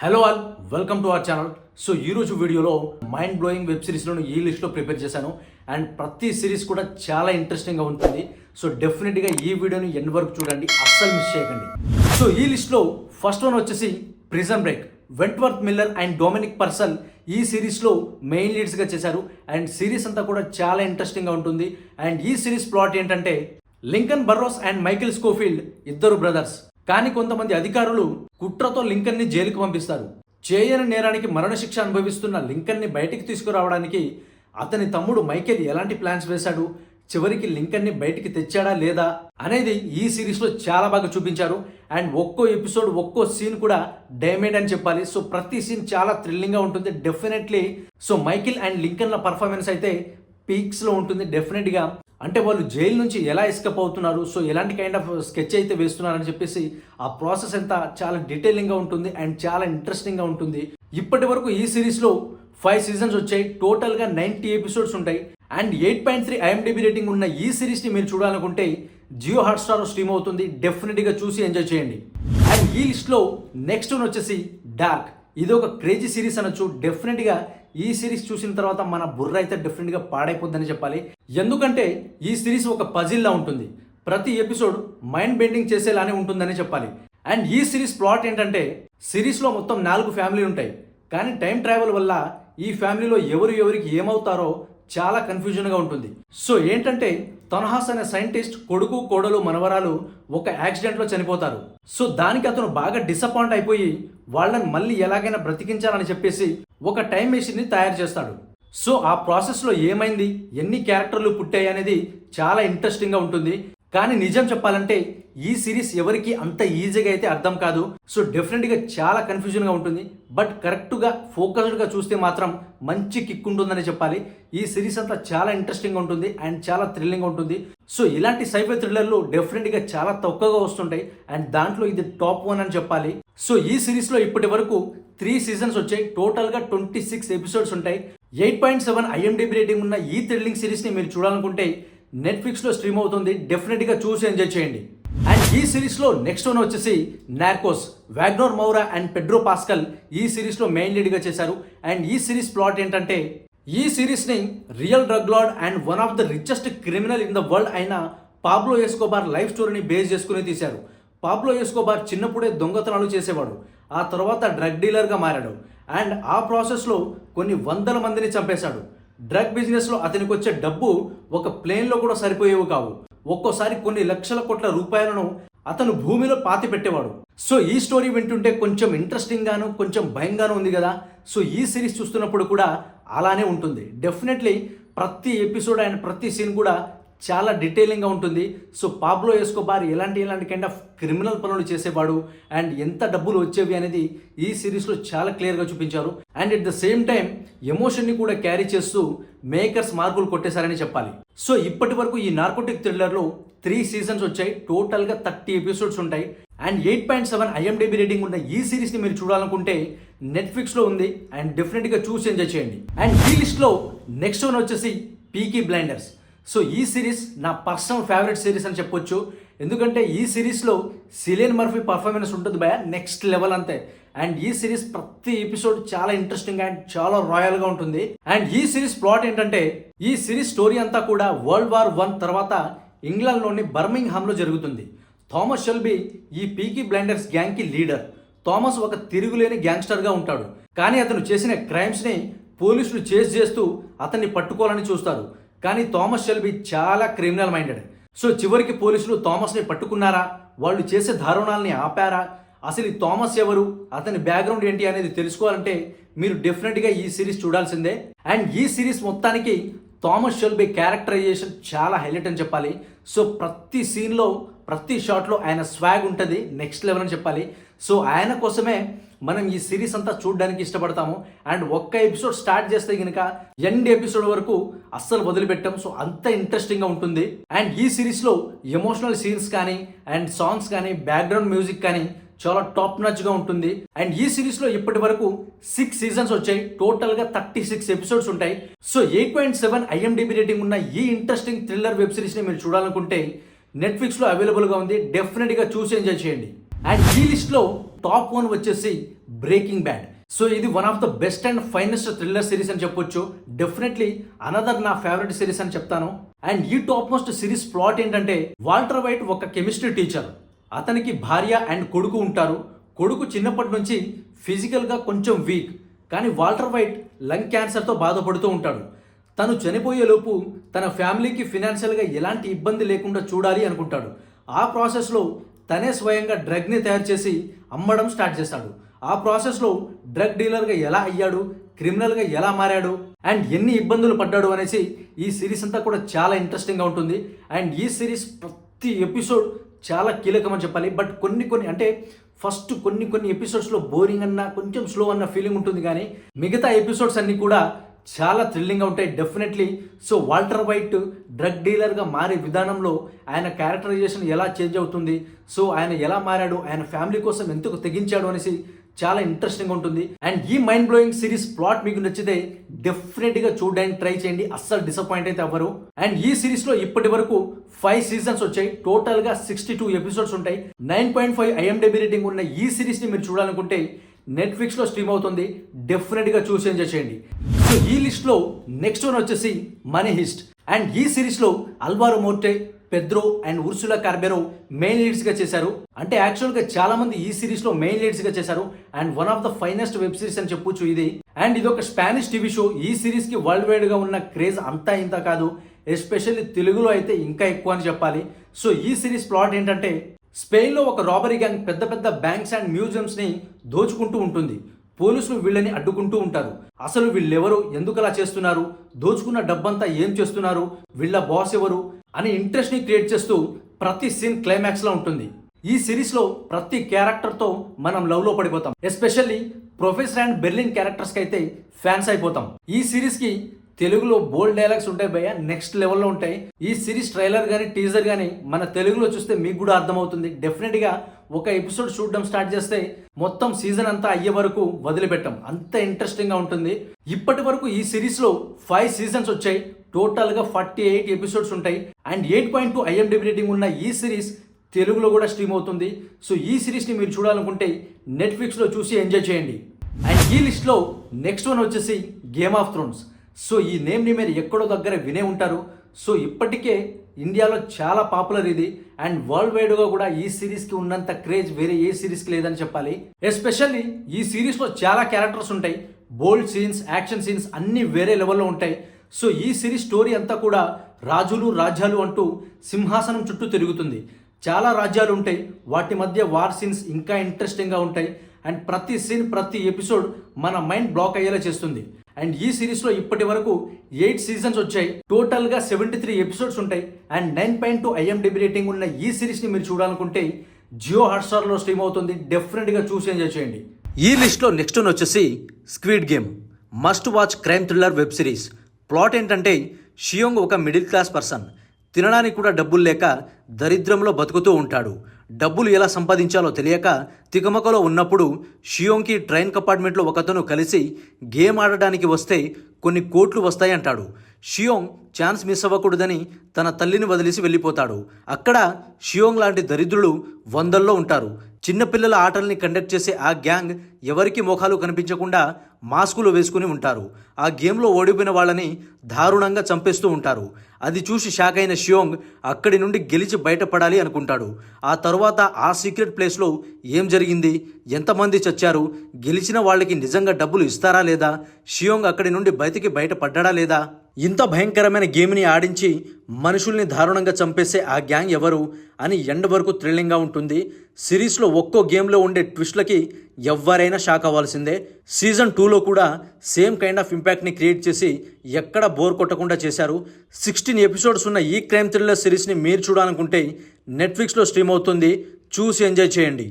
Hello all, welcome to our channel. So ఈరోజు వీడియోలో mind blowing web సిరీస్లను ఈ లిస్ట్లో ప్రిపేర్ చేశాను. అండ్ ప్రతి సిరీస్ కూడా చాలా ఇంట్రెస్టింగ్గా ఉంటుంది. సో డెఫినెట్గా ఈ వీడియోని ఎండ్ వరకు చూడండి, అస్సలు మిస్ చేయకండి. సో ఈ లిస్ట్లో ఫస్ట్ వన్ వచ్చేసి prison break. Wentworth Miller and Dominic pursed ఈ సిరీస్లో మెయిన్ లీడ్స్గా చేశారు. అండ్ సిరీస్ అంతా కూడా చాలా ఇంట్రెస్టింగ్గా ఉంటుంది. అండ్ ఈ సిరీస్ ప్లాట్ ఏంటంటే, Lincoln Burroughs and Michael Scofield ఇద్దరు బ్రదర్స్. కానీ కొంతమంది అధికారులు కుట్రతో లింకన్ ని జైలుకు పంపిస్తారు. చేయని నేరానికి మరణశిక్ష అనుభవిస్తున్న లింకన్ ని బయటికి తీసుకురావడానికి అతని తమ్ముడు మైకేల్ ఎలాంటి ప్లాన్స్ వేశాడు, చివరికి లింకన్ ని బయటికి తెచ్చాడా లేదా అనేది ఈ సిరీస్ లో చాలా బాగా చూపించారు. అండ్ ఒక్కో ఎపిసోడ్ ఒక్కో సీన్ కూడా డైమండ్ అని చెప్పాలి. సో ప్రతి సీన్ చాలా థ్రిల్లింగ్ గా ఉంటుంది డెఫినెట్లీ. సో మైకేల్ అండ్ లింకన్ల పర్ఫార్మెన్స్ అయితే పీక్స్ లో ఉంటుంది డెఫినెట్గా. అంటే వాళ్ళు జైలు నుంచి ఎలా ఎస్కేప్ అవుతున్నారు, సో ఎలాంటి కైండ్ ఆఫ్ స్కెచ్ అయితే వేస్తున్నారని చెప్పేసి ఆ ప్రాసెస్ అంతా చాలా డీటెయిలింగ్గా ఉంటుంది అండ్ చాలా ఇంట్రెస్టింగ్గా ఉంటుంది. ఇప్పటి వరకు ఈ సిరీస్లో 5 సీజన్స్ వచ్చాయి. టోటల్గా 90 ఎపిసోడ్స్ ఉంటాయి. అండ్ 8.3 IMDb రేటింగ్ ఉన్న ఈ సిరీస్ని మీరు చూడాలనుకుంటే జియో హాట్స్టార్ స్ట్రీమ్ అవుతుంది. డెఫినెట్గా చూసి ఎంజాయ్ చేయండి. అండ్ ఈ లిస్ట్లో నెక్స్ట్ వన్ వచ్చేసి డార్క్. ఇది ఒక క్రేజీ సిరీస్ అనొచ్చు. డెఫినెట్గా ఈ సిరీస్ చూసిన తర్వాత మన బుర్ర అయితే డెఫినెట్గా పాడైపోద్దని చెప్పాలి. ఎందుకంటే ఈ సిరీస్ ఒక పజిల్లా ఉంటుంది. ప్రతి ఎపిసోడ్ మైండ్ బెండింగ్ చేసేలానే ఉంటుందని చెప్పాలి. అండ్ ఈ సిరీస్ ప్లాట్ ఏంటంటే, సిరీస్లో మొత్తం 4 ఫ్యామిలీ ఉంటాయి. కానీ టైం ట్రావెల్ వల్ల ఈ ఫ్యామిలీలో ఎవరికి ఏమవుతారో చాలా కన్ఫ్యూజన్గా ఉంటుంది. సో ఏంటంటే, తన్హాస్ అనే సైంటిస్ట్ కొడుకు కోడలు మనవరాలు ఒక యాక్సిడెంట్లో చనిపోతారు. సో దానికి అతను బాగా డిసప్పాయింట్ అయిపోయి వాళ్ళని మళ్ళీ ఎలాగైనా బ్రతికించాలని చెప్పేసి ఒక టైం మెషిన్ని తయారు చేస్తాడు. సో ఆ ప్రాసెస్లో ఏమైంది, ఎన్ని క్యారెక్టర్లు పుట్టాయి అనేది చాలా ఇంట్రెస్టింగ్గా ఉంటుంది. కానీ నిజం చెప్పాలంటే ఈ సిరీస్ ఎవరికి అంత ఈజీగా అయితే అర్థం కాదు. సో డెఫినెట్గా చాలా కన్ఫ్యూజన్గా ఉంటుంది. బట్ కరెక్ట్గా ఫోకస్డ్గా చూస్తే మాత్రం మంచి కిక్ ఉంటుందని చెప్పాలి. ఈ సిరీస్ అంతా చాలా ఇంట్రెస్టింగ్గా ఉంటుంది అండ్ చాలా థ్రిల్లింగ్గా ఉంటుంది. సో ఇలాంటి సైఫై థ్రిల్లర్లు డెఫినెట్గా చాలా తక్కువగా వస్తుంటాయి. అండ్ దాంట్లో ఇది టాప్ 1 అని చెప్పాలి. సో ఈ సిరీస్లో ఇప్పటి వరకు 3 సీజన్స్ వచ్చాయి. టోటల్గా 26 ఎపిసోడ్స్ ఉంటాయి. 8.7 IMDb రేటింగ్ ఉన్న ఈ థ్రిల్లింగ్ సిరీస్ని మీరు చూడాలనుకుంటే నెట్ఫ్లిక్స్లో స్ట్రీమ్ అవుతుంది. డెఫినెట్గా చూసి ఎంజాయ్ చేయండి. అండ్ ఈ సిరీస్లో నెక్స్ట్ వన్ వచ్చేసి Narcos. Wagner Moura and Pedro Pascal ఈ సిరీస్లో మెయిన్ లీడ్గా చేశారు. అండ్ ఈ సిరీస్ ప్లాట్ ఏంటంటే, ఈ సిరీస్ని real drug lord and one of the richest criminal in the world అయిన పాబ్లో ఎస్కోబార్ లైఫ్ స్టోరీని బేస్ చేసుకుని తీశారు. పాబ్లో ఎస్కోబార్ చిన్నప్పుడే దొంగతనాలు చేసేవాడు. ఆ తర్వాత డ్రగ్ డీలర్గా మారాడు. అండ్ ఆ ప్రాసెస్లో కొన్ని వందల మందిని చంపేశాడు. డ్రగ్ బిజినెస్లో అతనికి వచ్చే డబ్బు ఒక ప్లేన్లో కూడా సరిపోయేవి కావు. ఒక్కోసారి కొన్ని లక్షల కోట్ల రూపాయలను అతను భూమిలో పాతి పెట్టేవాడు. సో ఈ స్టోరీ వింటుంటే కొంచెం ఇంట్రెస్టింగ్గాను కొంచెం భయంగాను ఉంది కదా. సో ఈ సిరీస్ చూస్తున్నప్పుడు కూడా అలానే ఉంటుంది. డెఫినెట్లీ ప్రతి ఎపిసోడ్ అండ్ ప్రతి సీన్ కూడా చాలా డీటెయిలింగ్గా ఉంటుంది. సో పాబ్లో ఎస్కోబార్ ఎలాంటి కైండ్ ఆఫ్ క్రిమినల్ పనులు చేసేవాడు అండ్ ఎంత డబ్బులు వచ్చేవి అనేది ఈ సిరీస్లో చాలా క్లియర్గా చూపించారు. And at the same time ఎమోషన్ని కూడా క్యారీ చేస్తూ మేకర్స్ మార్కులు కొట్టేశారని చెప్పాలి. సో ఇప్పటి వరకు ఈ నార్కోటిక్ థ్రిల్లర్లో 3 సీజన్స్ వచ్చాయి. టోటల్గా 30 ఎపిసోడ్స్ ఉంటాయి. అండ్ 8.7 IMDb రేటింగ్ ఉన్న ఈ సిరీస్ని మీరు చూడాలనుకుంటే నెట్ఫ్లిక్స్లో ఉంది. అండ్ డెఫినెట్గా చూసి ఎంజాయ్ చేయండి. అండ్ ఈ లిస్ట్లో నెక్స్ట్ వన్ వచ్చేసి పీకీ బ్లైండర్స్. సో ఈ సిరీస్ నా పర్సనల్ ఫేవరెట్ సిరీస్ అని చెప్పొచ్చు. ఎందుకంటే ఈ సిరీస్లో సిలియన్ మర్ఫీ పర్ఫార్మెన్స్ ఉంటుంది భయ నెక్స్ట్ లెవెల్ అంతే. అండ్ ఈ సిరీస్ ప్రతి ఎపిసోడ్ చాలా ఇంట్రెస్టింగ్ అండ్ చాలా రాయల్గా ఉంటుంది. అండ్ ఈ సిరీస్ ప్లాట్ ఏంటంటే, ఈ సిరీస్ స్టోరీ అంతా కూడా వరల్డ్ వార్ 1 తర్వాత ఇంగ్లాండ్లోని బర్మింగ్హామ్లో జరుగుతుంది. థామస్ షెల్బీ ఈ పీకీ బ్లైండర్స్ గ్యాంగ్కి లీడర్. థామస్ ఒక తిరుగులేని గ్యాంగ్స్టర్గా ఉంటాడు. కానీ అతను చేసిన క్రైమ్స్ని పోలీసులు చేస్ చేస్తూ అతన్ని పట్టుకోవాలని చూస్తారు. కానీ థామస్ షెల్బీ చాలా క్రిమినల్ మైండెడ్. సో చివరికి పోలీసులు థామస్ని పట్టుకున్నారా, వాళ్ళు చేసే దారుణాలని ఆపారా, అసలు ఈ థామస్ ఎవరు, అతని బ్యాక్గ్రౌండ్ ఏంటి అనేది తెలుసుకోవాలంటే మీరు డెఫినెట్గా ఈ సిరీస్ చూడాల్సిందే. అండ్ ఈ సిరీస్ మొత్తానికి థామస్ షెల్బీ క్యారెక్టరైజేషన్ చాలా హైలైట్ అని చెప్పాలి. సో ప్రతి సీన్లో ప్రతి షాట్లో ఆయన స్వాగ్ ఉంటుంది నెక్స్ట్ లెవెల్ అని చెప్పాలి. సో ఆయన కోసమే మనం ఈ సిరీస్ అంతా చూడడానికి ఇష్టపడతాము. అండ్ ఒక్క ఎపిసోడ్ స్టార్ట్ చేస్తే కనుక ఎండ్ ఎపిసోడ్ వరకు అస్సలు వదిలిపెట్టాం. సో అంత ఇంట్రెస్టింగ్గా ఉంటుంది. అండ్ ఈ సిరీస్లో ఎమోషనల్ సీన్స్ కానీ అండ్ సాంగ్స్ కానీ బ్యాక్గ్రౌండ్ మ్యూజిక్ కానీ చాలా టాప్ నచ్గా ఉంటుంది. అండ్ ఈ సిరీస్లో ఇప్పటి వరకు 6 సీజన్స్ వచ్చాయి. టోటల్గా 36 ఎపిసోడ్స్ ఉంటాయి. సో 8.7 IMDb రేటింగ్ ఉన్న ఈ ఇంట్రెస్టింగ్ థ్రిల్లర్ వెబ్ సిరీస్ని మీరు చూడాలనుకుంటే నెట్ఫ్లిక్స్లో అవైలబుల్గా ఉంది. డెఫినెట్గా చూసి ఎంజాయ్ చేయండి. అండ్ ఈ లిస్ట్లో టాప్ 1 వచ్చేసి బ్రేకింగ్ బ్యాడ్. సో ఇది one of the best and finest thriller series అని చెప్పొచ్చు. డెఫినెట్లీ అనదర్ నా ఫేవరెట్ సిరీస్ అని చెప్తాను. అండ్ ఈ టాప్ మోస్ట్ సిరీస్ ప్లాట్ ఏంటంటే, వాల్టర్ వైట్ ఒక కెమిస్ట్రీ టీచర్. అతనికి భార్య అండ్ కొడుకు ఉంటారు. కొడుకు చిన్నప్పటి నుంచి ఫిజికల్గా కొంచెం వీక్, కానీ వాల్టర్ వైట్ లంగ్ క్యాన్సర్తో బాధపడుతూ ఉంటాడు. తను చనిపోయేలోపు తన ఫ్యామిలీకి ఫినాన్షియల్గా ఎలాంటి ఇబ్బంది లేకుండా చూడాలి అనుకుంటాడు. ఆ ప్రాసెస్లో తనే స్వయంగా డ్రగ్ని తయారు చేసి అమ్మడం స్టార్ట్ చేస్తాడు. ఆ ప్రాసెస్లో డ్రగ్ డీలర్గా ఎలా అయ్యాడు, క్రిమినల్గా ఎలా మారాడు అండ్ ఎన్ని ఇబ్బందులు పడ్డాడు అనేసి ఈ సిరీస్ అంతా కూడా చాలా ఇంట్రెస్టింగ్గా ఉంటుంది. అండ్ ఈ సిరీస్ ప్రతి ఎపిసోడ్ చాలా కీలకం అని చెప్పాలి. బట్ కొన్ని అంటే ఫస్ట్ కొన్ని ఎపిసోడ్స్లో బోరింగ్ అన్న, కొంచెం స్లో అన్న ఫీలింగ్ ఉంటుంది, కానీ మిగతా ఎపిసోడ్స్ అన్నీ కూడా చాలా థ్రిల్లింగ్గా ఉంటాయి definitely. So Walter White drug డీలర్గా మారే విధానంలో ఆయన క్యారెక్టరైజేషన్ ఎలా చేంజ్ అవుతుంది, సో ఆయన ఎలా మారాడు, ఆయన ఫ్యామిలీ కోసం ఎంతకు తెగించాడు అనేసి చాలా ఇంట్రెస్టింగ్ ఉంటుంది. అండ్ ఈ మైండ్ బ్లోయింగ్ సిరీస్ ప్లాట్ మీకు నచ్చితే డెఫినెట్గా చూడడానికి ట్రై చేయండి, అస్సలు డిసప్పాయింట్ అయితే అవ్వరు. అండ్ ఈ సిరీస్లో ఇప్పటి వరకు 5 సీజన్స్ వచ్చాయి, టోటల్గా 62 ఎపిసోడ్స్ ఉంటాయి. 9.5 IMDb రేటింగ్ ఉన్న ఈ సిరీస్ని మీరు చూడాలనుకుంటే నెట్ఫ్లిక్స్లో స్ట్రీమ్ అవుతుంది, డెఫినెట్గా చూసి ఎంజాయ్ చేయండి. సో ఈ లిస్ట్లో నెక్స్ట్ వన్ వచ్చేసి మనీ హిస్ట్. అండ్ ఈ సిరీస్లో Alvaro Morte, Pedro and Ursula Corbero main లీడ్స్గా చేశారు. అంటే యాక్చువల్గా చాలా మంది ఈ సిరీస్లో మెయిన్ లీడ్స్గా చేశారు. And one of the finest web series అని చెప్పొచ్చు ఇది. అండ్ ఇది ఒక స్పానిష్ టీవీ షో. ఈ సిరీస్కి వరల్డ్ వైడ్గా ఉన్న క్రేజ్ అంతా ఇంత కాదు, ఎస్పెషల్లీ తెలుగులో అయితే ఇంకా ఎక్కువ అని చెప్పాలి. సో ఈ సిరీస్ ప్లాట్ ఏంటంటే, స్పెయిన్లో ఒక రాబరీ గ్యాంగ్ పెద్ద పెద్ద బ్యాంక్స్ అండ్ మ్యూజియంస్ని దోచుకుంటూ ఉంటుంది. పోలీసులు వీళ్ళని అడ్డుకుంటూ ఉంటారు. అసలు వీళ్ళెవరు, ఎందుకు అలా చేస్తున్నారు, దోచుకున్న డబ్బంతా ఏం చేస్తున్నారు, వీళ్ళ బాస్ ఎవరు అని ఇంట్రెస్ట్ని క్రియేట్ చేస్తూ ప్రతి సీన్ క్లైమాక్స్లో ఉంటుంది. ఈ సిరీస్లో ప్రతి క్యారెక్టర్తో మనం లవ్లో పడిపోతాం. ఎస్పెషల్లీ ప్రొఫెసర్ అండ్ బెర్లిన్ క్యారెక్టర్స్కి అయితే ఫ్యాన్స్ అయిపోతాం. ఈ సిరీస్కి తెలుగులో బోల్డ్ డైలాగ్స్ ఉంటాయి భయ్య, నెక్స్ట్ లెవెల్లో ఉంటాయి. ఈ సిరీస్ ట్రైలర్ కానీ టీజర్ కానీ మన తెలుగులో చూస్తే మీకు కూడా అర్థమవుతుంది. డెఫినెట్గా ఒక ఎపిసోడ్ చూడడం స్టార్ట్ చేస్తే మొత్తం సీజన్ అంతా అయ్యే వరకు వదిలిపెట్టాం, అంత ఇంట్రెస్టింగ్గా ఉంటుంది. ఇప్పటి వరకు ఈ సిరీస్లో 5 సీజన్స్ వచ్చాయి, టోటల్గా 48 ఎపిసోడ్స్ ఉంటాయి. అండ్ 8.2 IMDb రేటింగ్ ఉన్న ఈ సిరీస్ తెలుగులో కూడా స్ట్రీమ్ అవుతుంది. సో ఈ సిరీస్ని మీరు చూడాలనుకుంటే నెట్ఫ్లిక్స్లో చూసి ఎంజాయ్ చేయండి. అండ్ ఈ లిస్ట్లో నెక్స్ట్ వన్ వచ్చేసి గేమ్ ఆఫ్ థ్రోన్స్. సో ఈ నేమ్ని మీరు ఎక్కడో దగ్గర వినే ఉంటారు. సో ఇప్పటికే ఇండియాలో చాలా పాపులర్ ఇది. అండ్ వరల్డ్ వైడ్గా కూడా ఈ సిరీస్కి ఉన్నంత క్రేజ్ వేరే ఏ సిరీస్కి లేదని చెప్పాలి. ఎస్పెషల్లీ ఈ సిరీస్లో చాలా క్యారెక్టర్స్ ఉంటాయి, బోల్డ్ సీన్స్, యాక్షన్ సీన్స్ అన్నీ వేరే లెవెల్లో ఉంటాయి. సో ఈ సిరీస్ స్టోరీ అంతా కూడా రాజులు రాజ్యాలు అంటూ సింహాసనం చుట్టూ తిరుగుతుంది. చాలా రాజ్యాలు ఉంటాయి, వాటి మధ్య వార్ సీన్స్ ఇంకా ఇంట్రెస్టింగ్గా ఉంటాయి. అండ్ ప్రతి సీన్, ప్రతి ఎపిసోడ్ మన మైండ్ బ్లాక్ అయ్యేలా చేస్తుంది. అండ్ ఈ సిరీస్లో ఇప్పటి వరకు 8 సీజన్స్ వచ్చాయి, టోటల్గా 73 ఎపిసోడ్స్ ఉంటాయి. అండ్ 9.2 IMDb రేటింగ్ ఉన్న ఈ సిరీస్ని మీరు చూడాలనుకుంటే జియో హాట్స్టార్లో స్ట్రీమ్ అవుతుంది, డెఫినెట్గా చూసి ఎంజాయ్ చేయండి. ఈ లిస్ట్లో నెక్స్ట్ వన్ వచ్చేసి squid game. Must watch crime thriller web series. Plot ఏంటంటే, షియోంగ్ ఒక మిడిల్ క్లాస్ పర్సన్, తినడానికి కూడా డబ్బులు లేక దరిద్రంలో బతుకుతూ ఉంటాడు. డబ్బులు ఎలా సంపాదించాలో తెలియక తికమకలో ఉన్నప్పుడు షియోంగ్కి ట్రైన్ కంపార్ట్మెంట్లో ఒకతను కలిసి గేమ్ ఆడడానికి వస్తే కొన్ని కోట్లు వస్తాయి అంటాడు. షియోంగ్ ఛాన్స్ మిస్ అవ్వకూడదని తన తల్లిని వదిలేసి వెళ్ళిపోతాడు. అక్కడ షియోంగ్ లాంటి దరిద్రులు 100ల్లో ఉంటారు. చిన్నపిల్లల ఆటల్ని కండక్ట్ చేసే ఆ గ్యాంగ్ ఎవరికి ముఖాలు కనిపించకుండా మాస్కులు వేసుకుని ఉంటారు. ఆ గేమ్లో ఓడిపోయిన వాళ్ళని దారుణంగా చంపేస్తూ ఉంటారు. అది చూసి షాక్ అయిన షియోంగ్ అక్కడి నుండి గెలిచి బయటపడాలి అనుకుంటాడు. ఆ తర్వాత ఆ సీక్రెట్ ప్లేస్లో ఏం జరిగింది, ఎంతమంది చచ్చారు, గెలిచిన వాళ్ళకి నిజంగా డబ్బులు ఇస్తారా లేదా, షియోంగ్ అక్కడి నుండి బయటపడ్డా లేదా, ఇంత భయంకరమైన గేమ్ని ఆడించి మనుషుల్ని దారుణంగా చంపేసే ఆ గ్యాంగ్ ఎవరు అని ఎండ్ వరకు థ్రిల్లింగ్గా ఉంటుంది. సిరీస్లో ఒక్కో గేమ్లో ఉండే ట్విస్ట్లకి ఎవరైనా షాక్ అవ్వాల్సిందే. సీజన్ 2లో కూడా సేమ్ కైండ్ ఆఫ్ ఇంపాక్ట్ని క్రియేట్ చేసి ఎక్కడ బోర్ కొట్టకుండా చేశారు. 16 ఎపిసోడ్స్ ఉన్న ఈ క్రైమ్ థ్రిల్లర్ సిరీస్ని మీరు చూడాలనుకుంటే నెట్ఫ్లిక్స్లో స్ట్రీమ్ అవుతుంది, చూసి ఎంజాయ్ చేయండి.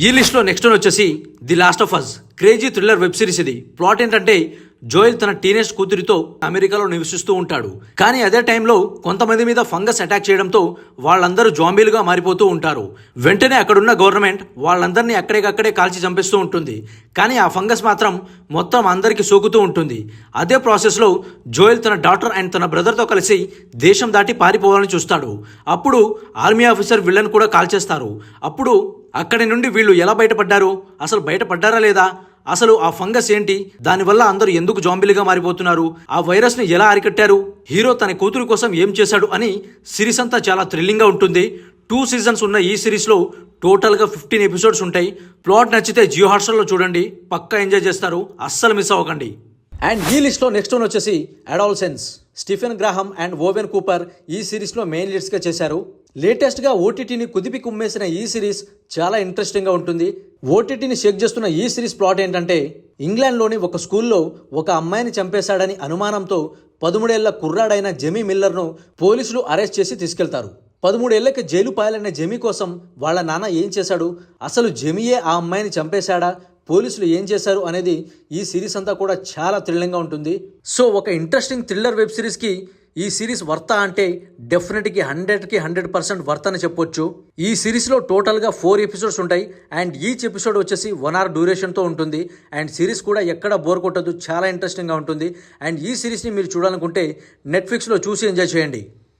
ఈ లిస్ట్లో నెక్స్ట్ వన్ వచ్చేసి the last of us. Crazy thriller web series ఇది. ప్లాట్ ఏంటంటే, జోయల్ తన టీనేజ్ కూతురితో అమెరికాలో నివసిస్తూ ఉంటాడు. కానీ అదే టైంలో కొంతమంది మీద ఫంగస్ అటాక్ చేయడంతో వాళ్ళందరూ జాంబీలుగా మారిపోతూ ఉంటారు. వెంటనే అక్కడున్న గవర్నమెంట్ వాళ్ళందరినీ అక్కడికక్కడే కాల్చి చంపేస్తూ ఉంటుంది. కానీ ఆ ఫంగస్ మాత్రం మొత్తం అందరికీ సోకుతూ ఉంటుంది. అదే ప్రాసెస్లో జోయల్ తన డాటర్ అండ్ తన బ్రదర్తో కలిసి దేశం దాటి పారిపోవాలని చూస్తాడు. అప్పుడు ఆర్మీ ఆఫీసర్ వీళ్ళని కూడా కాల్చేస్తారు. అప్పుడు అక్కడి నుండి వీళ్ళు ఎలా బయటపడ్డారు, అసలు బయటపడ్డారా లేదా, అసలు ఆ ఫంగస్ ఏంటి, దానివల్ల అందరూ ఎందుకు జాంబీలుగా మారిపోతున్నారు, ఆ వైరస్ ని ఎలా అరికట్టారు, హీరో తన కూతురు కోసం ఏం చేశాడు అని సిరీస్ అంతా చాలా థ్రిల్లింగ్ గా ఉంటుంది. 2 సీజన్స్ ఉన్న ఈ సిరీస్ లో టోటల్ గా 15 ఎపిసోడ్స్ ఉంటాయి. ప్లాట్ నచ్చితే జియో హాట్స్టార్ లో చూడండి, పక్కా ఎంజాయ్ చేస్తారు, అస్సలు మిస్ అవ్వకండి. అండ్ ఈ లిస్ట్ లో నెక్స్ట్ వన్ వచ్చేసి adolescence. Stephen Graham and Owen Cooper ఈ సిరీస్ లో మెయిన్ లీడ్స్ గా చేశారు. లేటెస్ట్ గా ఓటీటీని కుదిపి కుమ్మేసిన ఈ సిరీస్ చాలా ఇంట్రెస్టింగ్ గా ఉంటుంది. ఓటీటీని షేక్ చేస్తున్న ఈ సిరీస్ ప్లాట్ ఏంటంటే, ఇంగ్లాండ్లోని ఒక స్కూల్లో ఒక అమ్మాయిని చంపేశాడని అనుమానంతో 13 ఏళ్ల కుర్రాడైన జెమీ మిల్లర్ను పోలీసులు అరెస్ట్ చేసి తీసుకెళ్తారు. 13 ఏళ్లకి జైలు పాలైన జెమీ కోసం వాళ్ళ నాన్న ఏం చేశాడు, అసలు జెమీయే ఆ అమ్మాయిని చంపేశాడా, పోలీసులు ఏం చేశారు అనేది ఈ సిరీస్ అంతా కూడా చాలా థ్రిల్లింగ్గా ఉంటుంది. సో ఒక ఇంట్రెస్టింగ్ థ్రిల్లర్ వెబ్ సిరీస్కి ఈ సిరీస్ వర్తా అంటే డెఫినెట్గా 100% వర్త్ అని చెప్పొచ్చు. ఈ సిరీస్లో టోటల్గా 4 ఎపిసోడ్స్ ఉంటాయి అండ్ ఈచ్ ఎపిసోడ్ వచ్చేసి 1 hour డ్యూరేషన్తో ఉంటుంది. అండ్ సిరీస్ కూడా ఎక్కడ బోర్ కొట్టదు, చాలా ఇంట్రెస్టింగ్గా ఉంటుంది. అండ్ ఈ సిరీస్ని మీరు చూడాలనుకుంటే నెట్ఫ్లిక్స్లో చూసి ఎంజాయ్ చేయండి.